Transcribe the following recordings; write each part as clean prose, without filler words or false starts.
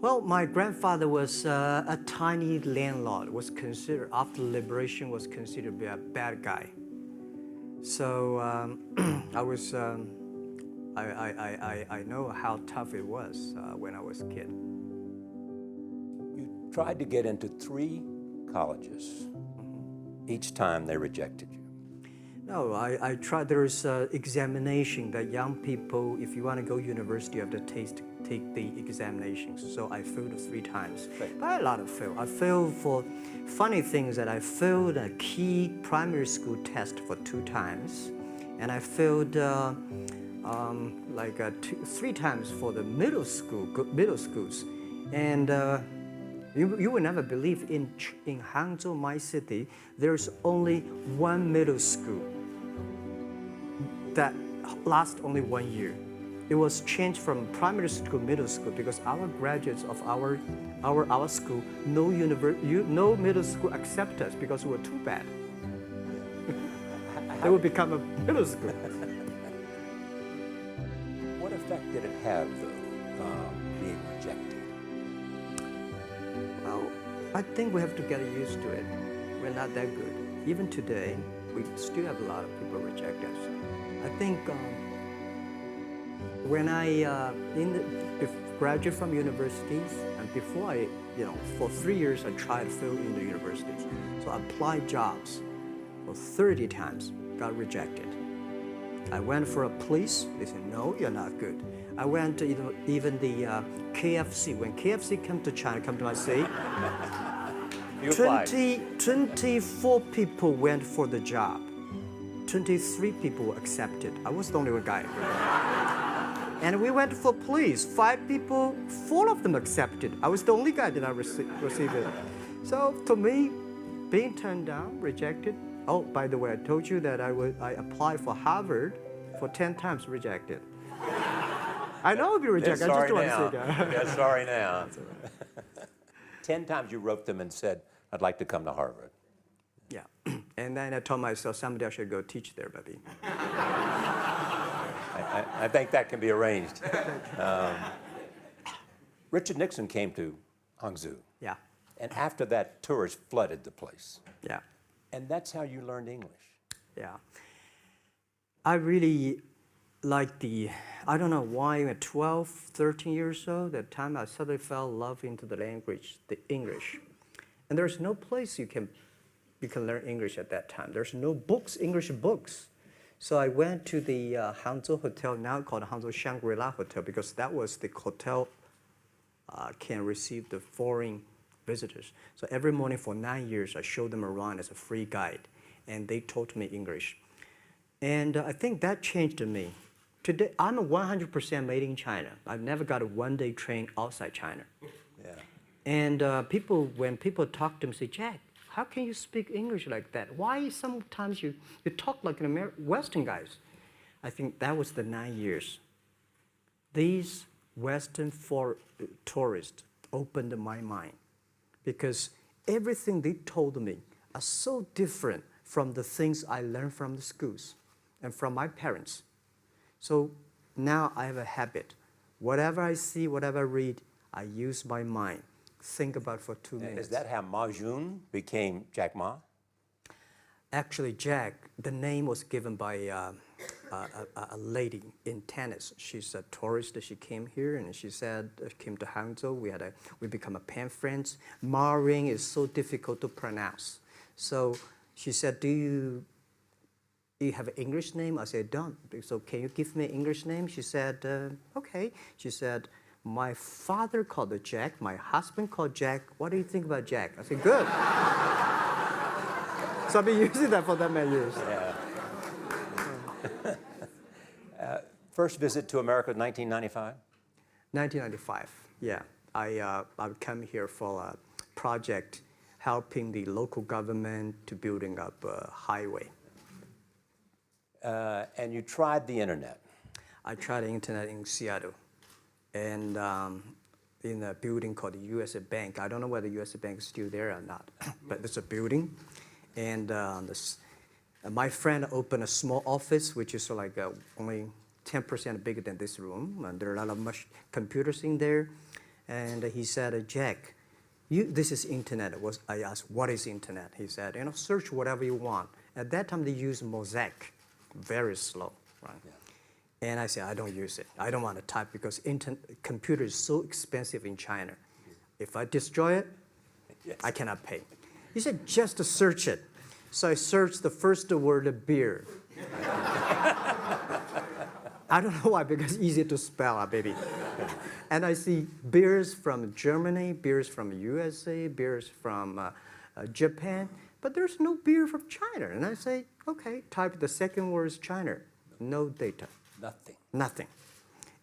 Well, my grandfather was a tiny landlord. Was considered after liberation was considered to be a bad guy. So I was I know how tough it was when I was a kid. You tried to get into 3 colleges. Each time they rejected you. No, I tried. There is an examination that young people, if you want to go university, you have to take the examinations. So I failed 3 times. Right. But a lot of fail. I failed for funny things that I failed a key primary school test for 2 times, and I failed 3 times for the middle schools, and. You will never believe in Hangzhou, my city, there's only one middle school that lasts only 1 year. It was changed from primary school, middle school, because our graduates of our school, no middle school accept us because we were too bad. They will become a middle school. What effect did it have, though, being rejected? Well, I think we have to get used to it. We're not that good. Even today, we still have a lot of people reject us. I think when I graduated from universities, and before for 3 years I tried to fill in the universities. So I applied jobs for 30 times, got rejected. I went for a police, they said, no, you're not good. I went to even the KFC. When KFC came to China, come to my city, 24 people went for the job. 23 people were accepted. I was the only one guy. And we went for police. 5 people, 4 of them accepted. I was the only guy that I received it. So to me, being turned down, rejected. Oh, by the way, I told you that I applied for Harvard for 10 times, rejected. I know I'll be rejected. I just want to say that. Yeah, sorry now. 10 times you wrote them and said, I'd like to come to Harvard. Yeah. And then I told myself, someday I should go teach there, baby. I think that can be arranged. Richard Nixon came to Hangzhou. Yeah. And after that, tourists flooded the place. Yeah. And that's how you learned English. Yeah. I really like I don't know why, at 12, 13 years old, that time I suddenly fell in love into the language, the English. And there's no place you can learn English at that time. There's no books, English books. So I went to the Hangzhou Hotel, now called Hangzhou Shangri-La Hotel, because that was the hotel can receive the foreign visitors. So every morning for 9 years, I showed them around as a free guide, and they taught me English. And I think that changed me. Today, I'm 100% made in China. I've never got a one-day train outside China. Yeah. And when people talk to me, say, Jack, how can you speak English like that? Why sometimes you talk like an Western guys? I think that was the 9 years. These Western tourists opened my mind, because everything they told me are so different from the things I learned from the schools and from my parents. So now I have a habit. Whatever I see, whatever I read, I use my mind. Think about for 2 minutes. Is that how Ma Jun became Jack Ma? Actually, Jack, the name was given by a lady in tennis. She's a tourist. She came here and she said, came to Hangzhou. We become a pen friends. Ma Ring is so difficult to pronounce. So she said, do you have an English name? I said, don't. So can you give me an English name? She said, okay. She said, my father called it Jack. My husband called Jack. What do you think about Jack? I said, good. So I've been using that for that many years. Yeah. First visit to America, 1995? 1995, yeah. I would come here for a project helping the local government to building up a highway. And you tried the internet. I tried the internet in Seattle, and in a building called the U.S. Bank. I don't know whether the U.S. Bank is still there or not, but it's a building. And my friend opened a small office, which is like only 10% bigger than this room. And there are a lot of computers in there. And he said, Jack, this is internet. I asked, what is internet? He said, search whatever you want. At that time, they used Mosaic, very slow, right? Yeah. And I said, I don't use it. I don't want to type because computer is so expensive in China. If I destroy it, yes, I cannot pay. He said, just to search it. So I searched the first word, beer. I don't know why, because it's easy to spell, baby. And I see beers from Germany, beers from USA, beers from Japan, but there's no beer from China. And I say, okay, type the second word is China. No data. Nothing. Nothing.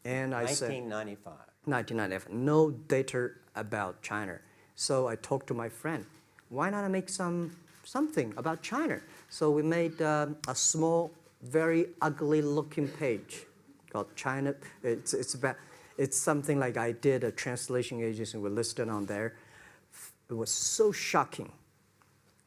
And I said, 1995. 1995, no data about China. So I talked to my friend, why not make something about China? So we made a small, very ugly looking page called China. It's something like I did a translation agency, we listed on there. It was so shocking.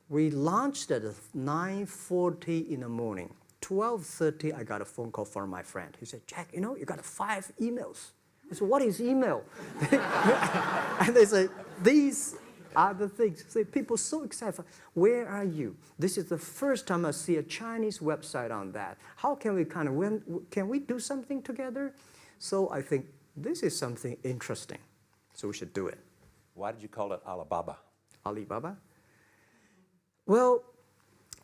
We launched at 9:40 in the morning. 12:30, I got a phone call from my friend. He said, Jack, you got 5 emails. I said, what is email? And they say, these are the things. So people so excited. Where are you? This is the first time I see a Chinese website on that. How can we can we do something together? So I think this is something interesting. So we should do it. Why did you call it Alibaba? Alibaba? Well,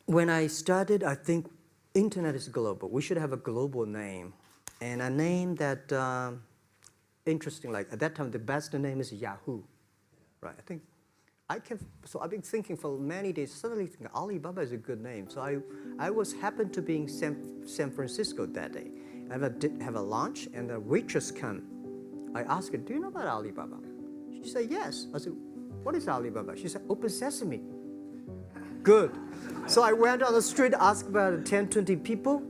when I started, I think internet is global. We should have a global name. And a name that, interesting, like at that time, the best name is Yahoo. Right, so I've been thinking for many days, suddenly think Alibaba is a good name. So I happened to be in San Francisco that day. I have a lunch, and the waitress come. I asked her, do you know about Alibaba? She said, yes. I said, what is Alibaba? She said, Open Sesame. Good. So I went on the street, asked about 10, 20 people.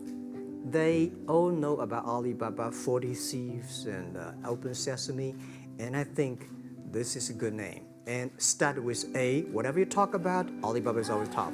They all know about Alibaba, 40 Thieves, and Open Sesame. And I think this is a good name. And start with A. Whatever you talk about, Alibaba is always top.